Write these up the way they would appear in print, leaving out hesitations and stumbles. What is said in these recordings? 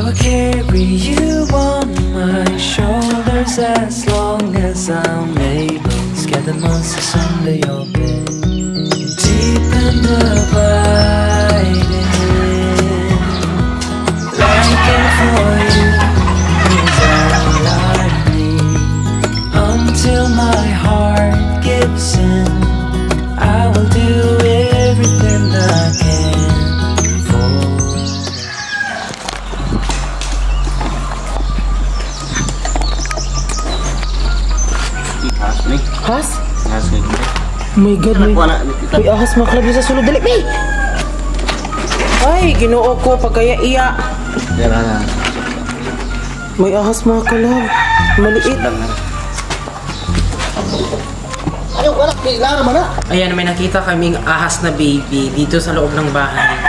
will carry you on my shoulders as long as I'm able. Scare the monsters under your bed. Deep and abiding, longing for you is all I need. Until my heart gives in, I will do everything I can for. Has? Has ka gini. Oh my God, may ahas mga kalab sa sulod. Dali, may! Ay, ginoo ko, pagkaya-iya. Yan na. May ahas mga kalab. Maliit. Ayaw, wala. Kailangan naman na. Ayan, may nakita kaming ahas na baby dito sa loob ng bahay.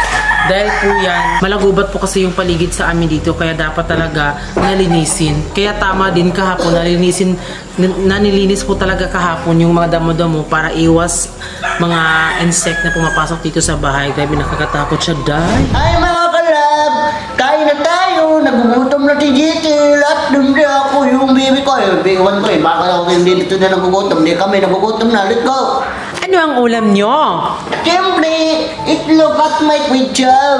Dahil po yan, malagubat po kasi yung paligid sa amin dito, kaya dapat talaga nalinisin. Kaya tama din kahapon, nanilinis po talaga kahapon yung mga damo-damo para iwas mga insect na pumapasok dito sa bahay. Dahil nakakatakot siya, dahil. Ay mga kalab, kain na tayo. Nagugutom na si Jitil at hindi ako yung baby ko. Yung biwan ko baka ako hindi dito na nagugutom. Hindi kami nagugutom na. Let's go. Ano ang ulam nyo? Siyempre, itlog at may kwitsyaw.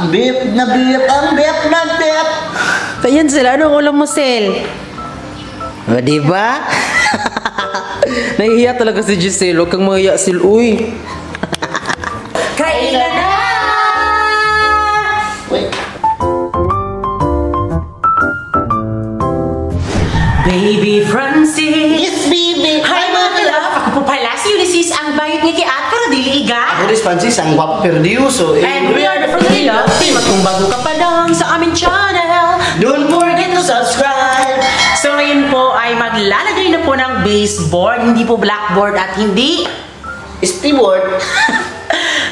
Beef na beef, ang beef na beef. Ayan sila, anong ulam mo, Sel? O, diba? Nahihiya talaga si Giselle. Huwag kang mahiya, Sil. Uy. Kailan na! Wait. Baby Francis! Yes, baby! Hi, mga kalab! Ako po pala si Ulysses, ang bayot ni Kiat, pero diliga. Ako rin, Francis, ang guwapo perdiuso. And we are the Fernila. Team, kung bago ka pa lang sa aming channel, Don't forget to subscribe! so ngayon po ay maglalagay na po ng baseboard, hindi po blackboard at hindi. Steamboard.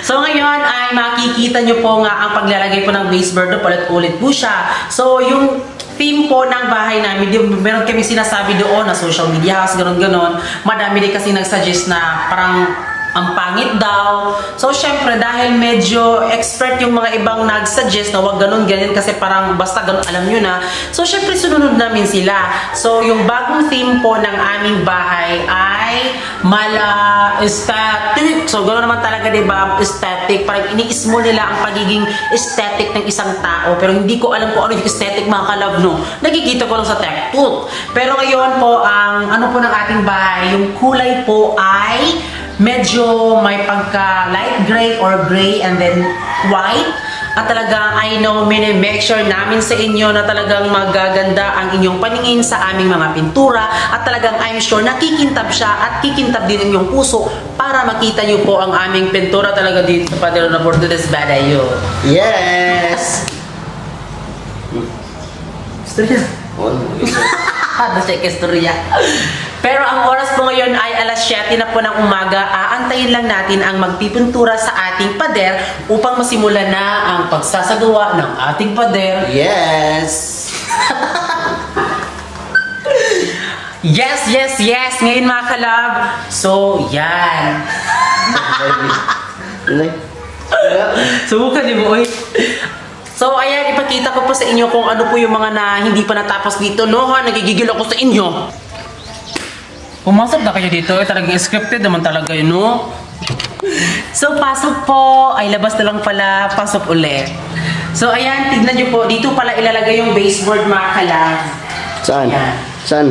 So ngayon ay makikita nyo po nga ang paglalagay po ng baseboard, ulit-ulit po siya. So yung theme po ng bahay namin, meron kami sinasabi doon na social media house, ganon-ganon. Madami din kasi nag-suggest na parang ang pangit daw. So, syempre, dahil medyo expert yung mga ibang nag-suggest na wag ganun, ganyan, kasi parang basta ganun, alam nyo na. So, syempre, sununod namin sila. So, yung bagong theme po ng aming bahay ay mala aesthetic. So, ganun naman talaga, diba? Aesthetic. Parang ini-small nila ang pagiging aesthetic ng isang tao. Pero hindi ko alam kung ano yung aesthetic, mga kalab, no? Nakikita ko lang sa TikTok. Pero ngayon po, ang ano po ng ating bahay, yung kulay po ay medyo may pagka light gray or gray and then white. At talagang I know, make sure namin sa inyo na talagang magaganda ang inyong paningin sa aming mga pintura. At talagang I'm sure nakikintab siya at kikintab din inyong puso para makita nyo po ang aming pintura talaga dito sa Padero na Bordeles Badayo. Yes! Istorya. Nasa istorya. Pero ang oras po ngayon ay alas 7 na po ng umaga. Aantayin lang natin ang magpipintura sa ating pader upang masimulan na ang pagsasagawa ng ating pader. Yes! Yes, yes, yes! Ngayon mga kalab. So, yan. Subukan din mo, oy. So, ayan, ipakita ko po sa inyo kung ano po yung mga na hindi pa natapos dito. No, ha? Nagigigil ako sa inyo. Pumasok na kayo dito. Talagang scripted naman talaga yun, no? So, pasok po. Ay, labas na lang pala. Pasok ulit. So, ayan, tignan nyo po. Dito pala ilalagay yung baseboard, mga kalab. Saan? Ayan. Saan?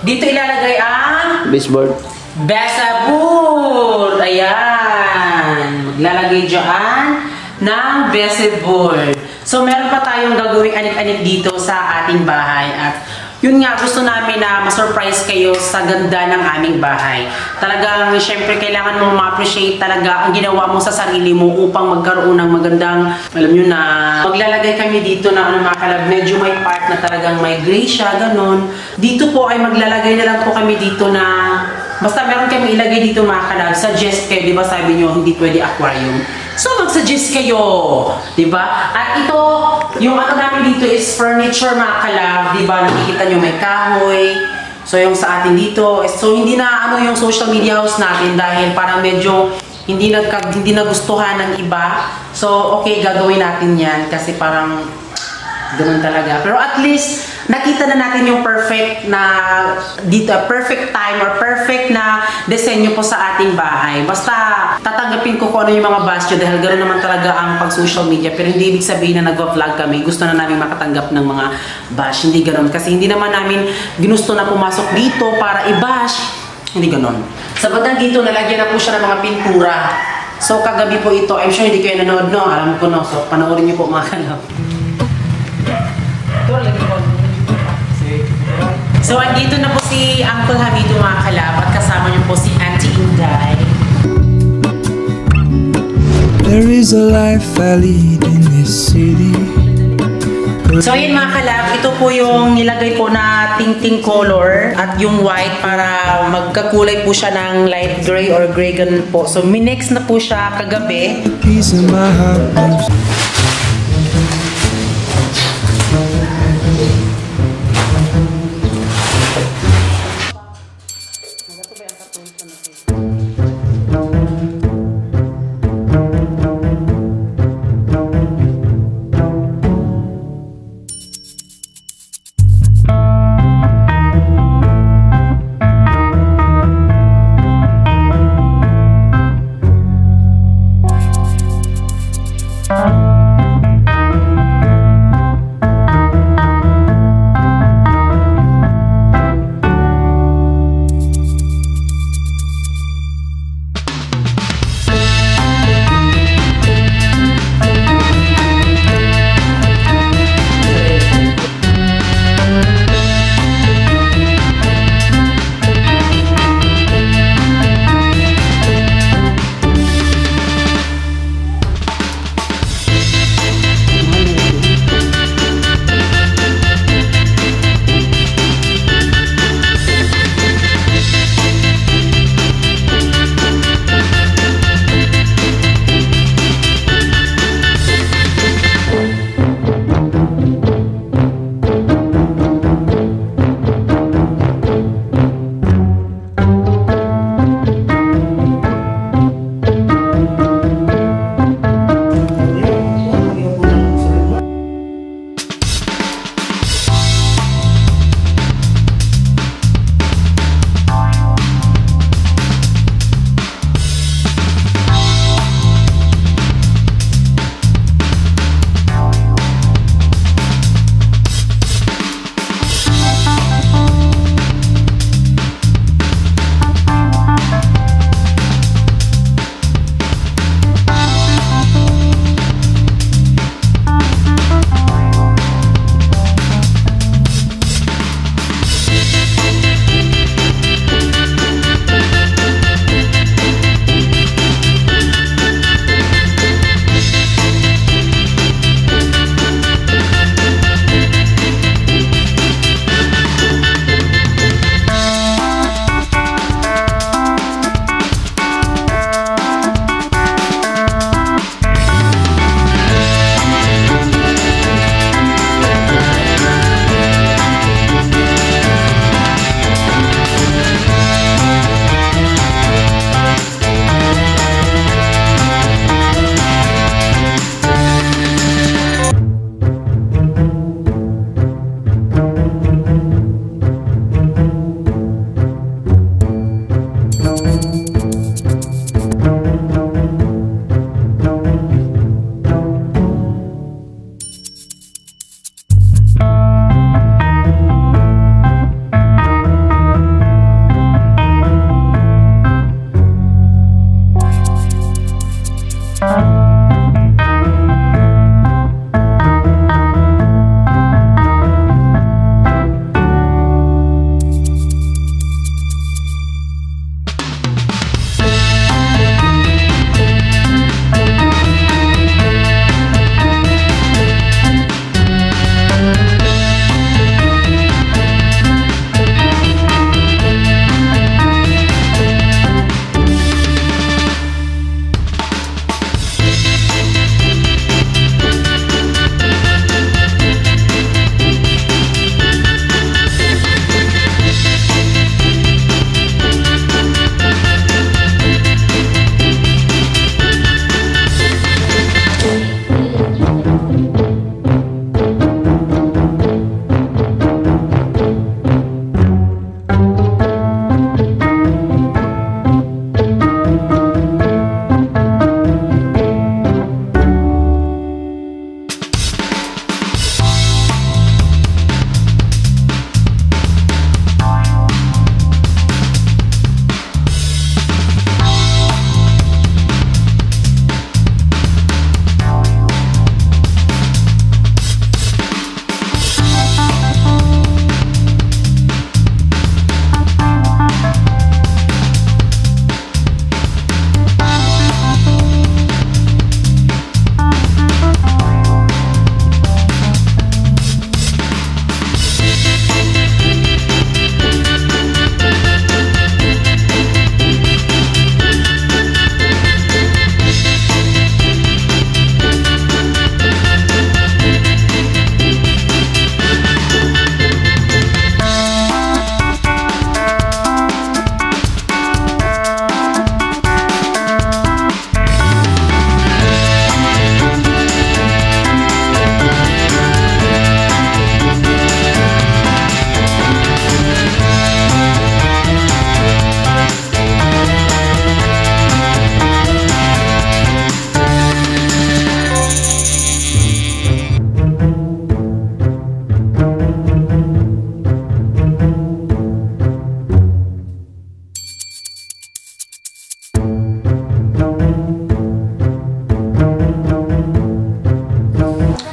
Dito ilalagay ang Baseboard. baseboard. Ayan. Maglalagay dyan ng baseboard. So, meron pa tayong gagawing anik-anik dito sa ating bahay. At yun nga, gusto namin na ma-surprise kayo sa ganda ng aming bahay. Talagang, syempre, kailangan mo ma-appreciate talaga ang ginawa mo sa sarili mo upang magkaroon ng magandang, alam nyo na, maglalagay kami dito na ano mga kalab, medyo may part na talagang may gray siya, ganon. Dito po ay maglalagay na lang po kami dito na, basta meron kami ilagay dito mga kalab, suggest kayo, di ba sabi nyo, hindi pwede aquarium. So, mag-suggest kayo, di ba? At ito, yung ano namin dito is furniture, mga kalab, di ba? Nakikita nyo may kahoy. So, yung sa atin dito, so, hindi na ano yung social media house natin dahil parang medyo hindi na gustuhan ng iba. So, okay, gagawin natin yan kasi parang Ganun talaga. Pero at least, nakita na natin yung perfect na dito, perfect time or perfect na disenyo po sa ating bahay. Basta tatanggapin ko kung ano yung mga basyo dahil ganoon naman talaga ang pag-social media. Pero hindi ibig sabihin na nag-vlog kami. Gusto na namin makatanggap ng mga bash. Hindi ganoon. Kasi hindi naman namin ginusto na pumasok dito para i-bash. Hindi ganoon. Sa bandang dito, nalagyan na po siya ng mga pintura. So, kagabi po ito. I'm sure hindi kayo nanood, no? Alam ko, no? So, panoorin niyo po mga kalap. So, andito na po si Uncle Hamido mga kalab at kasama niyo po si Auntie Inday. There is a life I lead in this city. So, ayun mga kalab, ito po yung nilagay po na ting-ting color at yung white para magkakulay po siya ng light gray or gray ganun po. So, minex na po siya kagabi. Peace in my heart. Bye.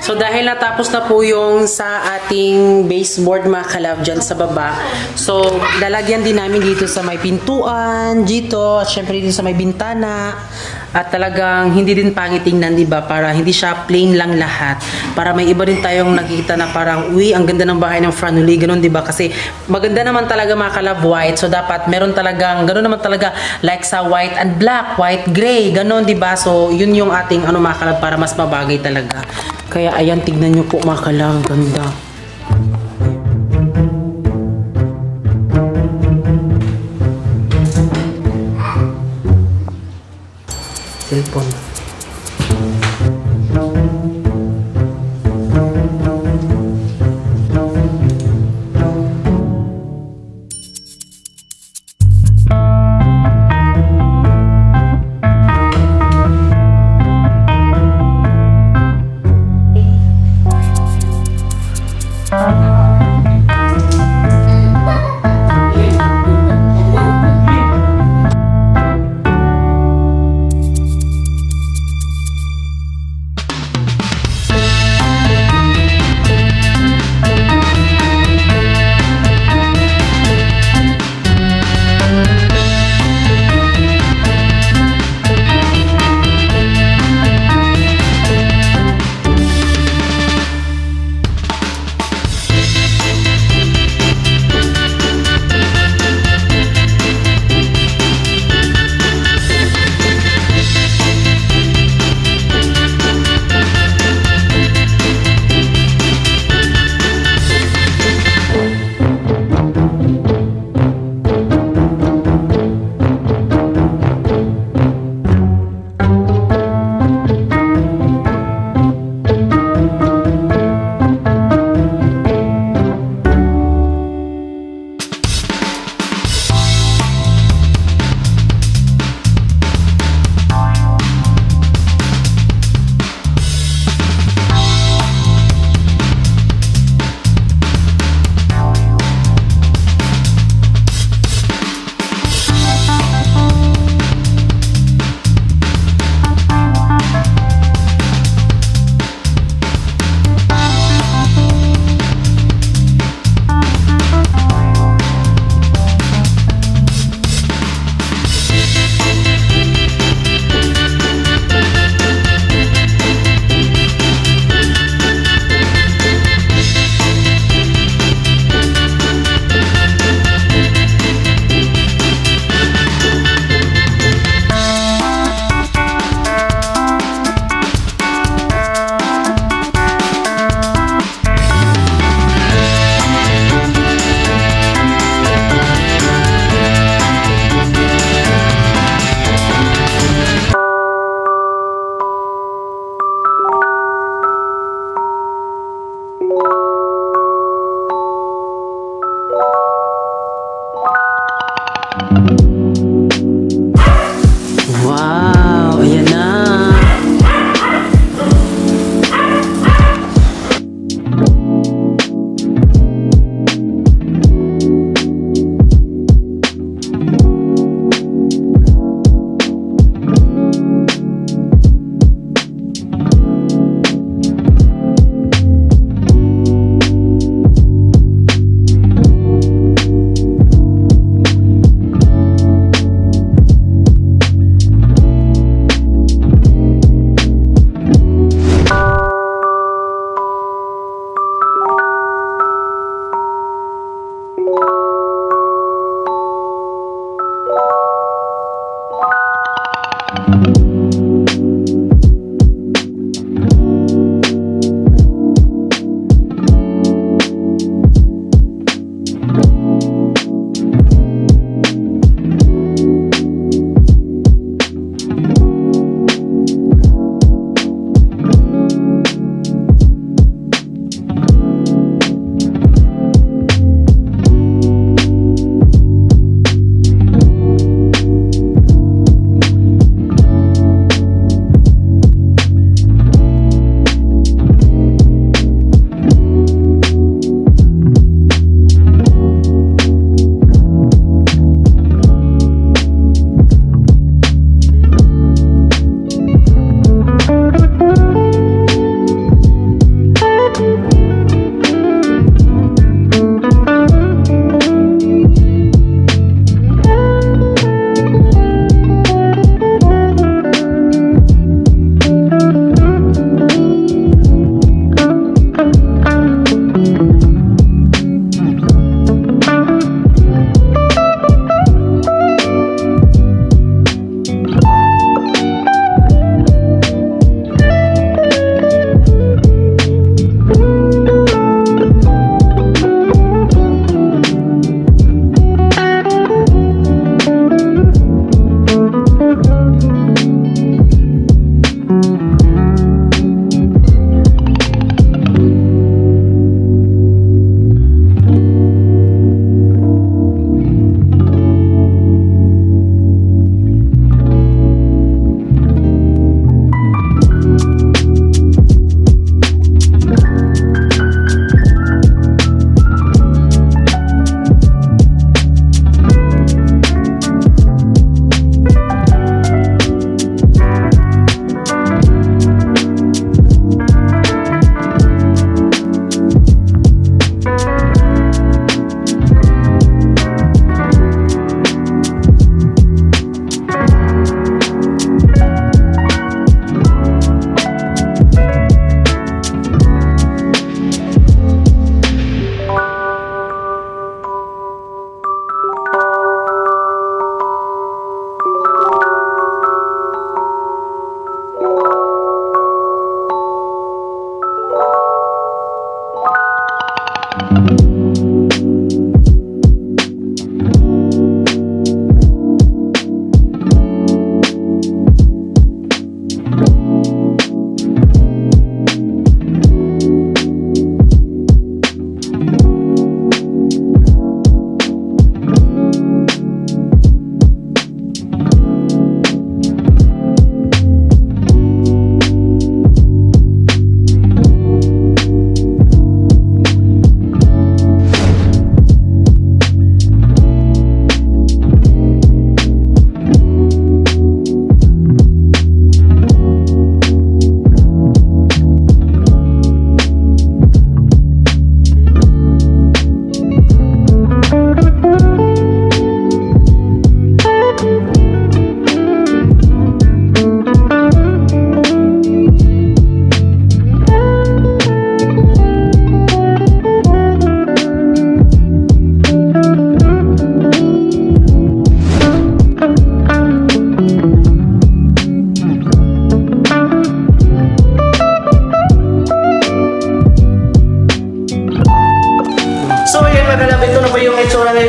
So dahil natapos na po yung sa ating baseboard mga kalab dyan sa baba. So lalagyan din namin dito sa may pintuan, dito, at syempre dito sa may bintana. At talagang hindi din pangit tingnan, di ba? Para hindi siya plain lang lahat. Para may iba din tayong nakikita na parang, uy, ang ganda ng bahay ng Franuli, ganun, di ba? Kasi maganda naman talaga mga kalab white. So dapat meron talagang, ganun naman talaga like sa white and black, white gray, ganun, di ba? So yun yung ating mga kalab para mas mabagay talaga. Kaya ayan, tignan nyo po mga kalab, ganda. Cellphone.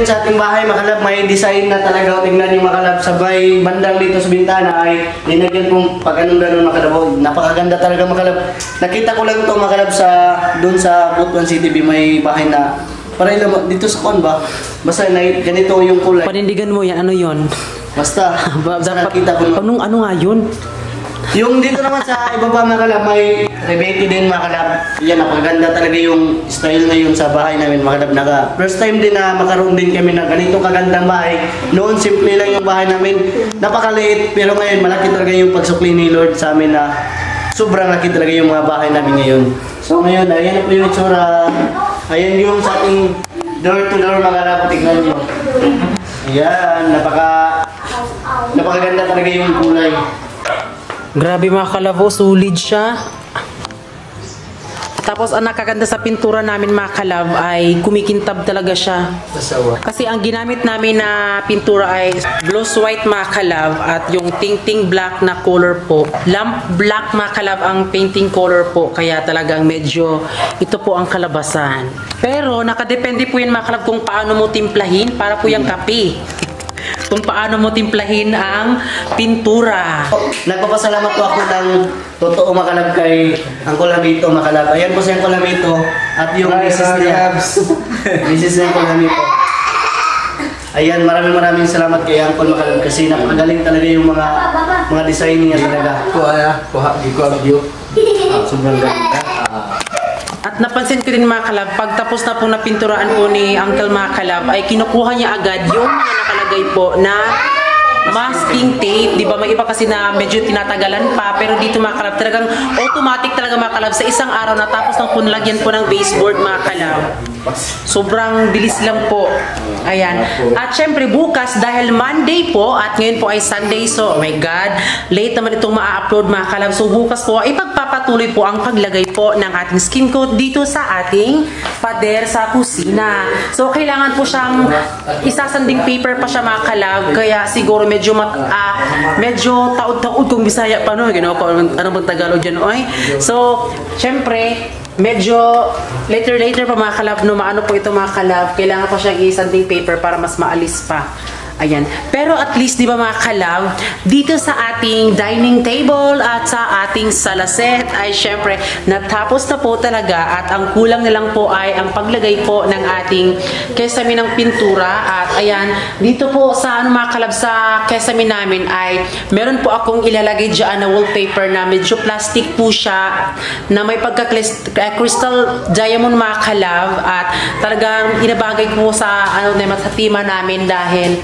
Sa ating bahay, makalab, may design na talaga. Tingnan niyo makalab, sabay bandang dito sa bintana ay linagyan kong pag anong gano'n makalab. Napakaganda talaga makalab. Nakita ko lang ito makalab sa doon sa Butuan City may bahay na para ilang dito sa kon ba? Basta na ganito yung kulay. Panindigan mo yan, ano yon? Basta, nakita ko. Ano nga yun? Yung dito naman sa ibaba makalab, may rebete din makalab. Yan, napaganda talaga yung style na yun sa bahay namin makalab. First time din na makaroon din kami na ganito kagandang bahay. Noon, simple lang yung bahay namin. Napakaliit, pero ngayon malaki talaga yung pagsukli ni Lord sa amin na sobrang laki talaga yung mga bahay namin ngayon. So ngayon, ayan na po yung itsura. Ayan yung sa ating door to door makalab. Tignan nyo. Ayan, napakaganda talaga yung kulay. Grabe mga kalabo, solid siya. Tapos ang nakaganda sa pintura namin mga kalab ay kumikintab talaga siya. Kasi ang ginamit namin na pintura ay gloss white mga kalab at yung ting-ting black na color po. Lamp black mga kalab ang painting color po. Kaya talagang medyo ito po ang kalabasan. Pero nakadepende po yun mga kalab kung paano mo timplahin para po yung kape. Kung paano mo timplahin ang pintura. Nagpapasalamat po ako ng totoo makalab kay Uncle Hamito makalab. Ayan po si Uncle Hamito at yung misis niya. Misis niya Uncle Hamito. Ayan, maraming salamat kay Uncle makalab kasi napakagaling talaga yung mga design niya talaga. Kuha, di ko ang view. Sobrang ganda. At napansin ko din mga kalab, pagtapos na po na pinturaan po ni Uncle mga kalab, ay kinukuha niya agad yung mga nakalagay po na masking tape. Di ba may iba kasi na medyo tinatagalan pa, pero dito mga kalab, talagang automatic talaga mga kalab sa isang araw na tapos ng punlagyan po ng baseboard mga kalab. Sobrang bilis lang po. Ayan. At syempre bukas dahil Monday po at ngayon po ay Sunday, so oh my God, late naman itong ma-upload mga kalab. So bukas po ay pagpapatuloy po ang paglagay po ng ating skin coat dito sa ating pader sa kusina. So kailangan po siyang isasanding paper pa siya mga kalab, kaya siguro medyo taod-taod kung Bisaya pa no, ginawa ko ano bang Tagalog dyan oy. So syempre medyo later pa mga kalab, no, maano po ito mga kalab, kailangan pa siyang isanding paper para mas maalis pa. Ayan. Pero at least, di ba mga kalab, dito sa ating dining table at sa ating salaset ay syempre natapos na po talaga at ang kulang na lang po ay ang paglagay po ng ating kesame ng pintura. At ayan, dito po sa mga kalab sa kesame namin ay meron po akong ilalagay dyan na wallpaper na medyo plastic po siya na may pagka-crystal diamond mga kalab at talagang inabagay po sa sa tema namin dahil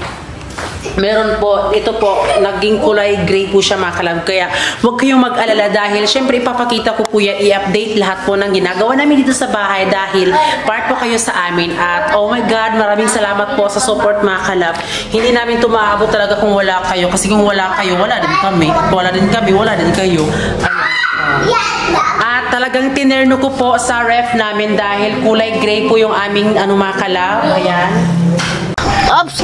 meron po, ito po, naging kulay gray po siya mga kalab. Kaya huwag kayong mag-alala dahil syempre ipapakita ko po yan, i-update lahat po ng ginagawa namin dito sa bahay dahil part po kayo sa amin. At oh my God, maraming salamat po sa support mga kalab. Hindi namin ito maabot talaga kung wala kayo. Kasi kung wala kayo, wala din kami. At wala din kami, wala din kayo. At talagang tinerno ko po sa ref namin dahil kulay gray po yung aming mga kalab. Ayan. Ops!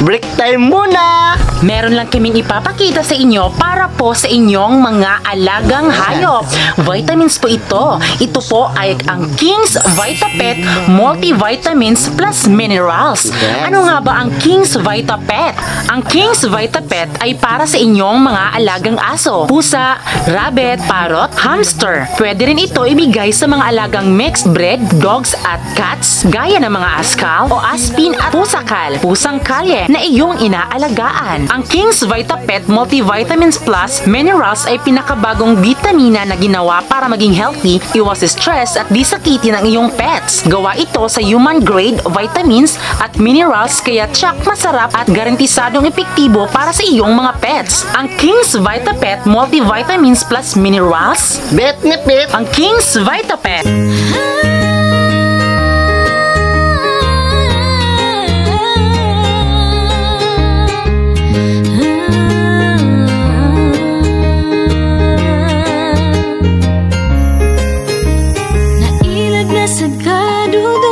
Break time muna! Meron lang kaming ipapakita sa inyo para po sa inyong mga alagang hayop. Vitamins po ito. Ito po ay ang King's VitaPet Multivitamins plus Minerals. Ano nga ba ang King's VitaPet? Ang King's VitaPet ay para sa inyong mga alagang aso, pusa, rabbit, parrot, hamster. Pwede rin ito ibigay sa mga alagang mixed breed, dogs at cats, gaya ng mga askal o aspin at pusakal, pusang kalye na iyong inaalagaan. Ang King's VitaPet Multivitamins Plus Minerals ay pinakabagong vitamina na ginawa para maging healthy, iwas stress at di sakitin ang iyong pets. Gawa ito sa human grade vitamins at minerals kaya tiyak masarap at garantisadong epektibo para sa iyong mga pets. Ang King's VitaPet Multivitamins Plus Minerals, Bet na bet! ang King's VitaPet. Nailag na sa kadudod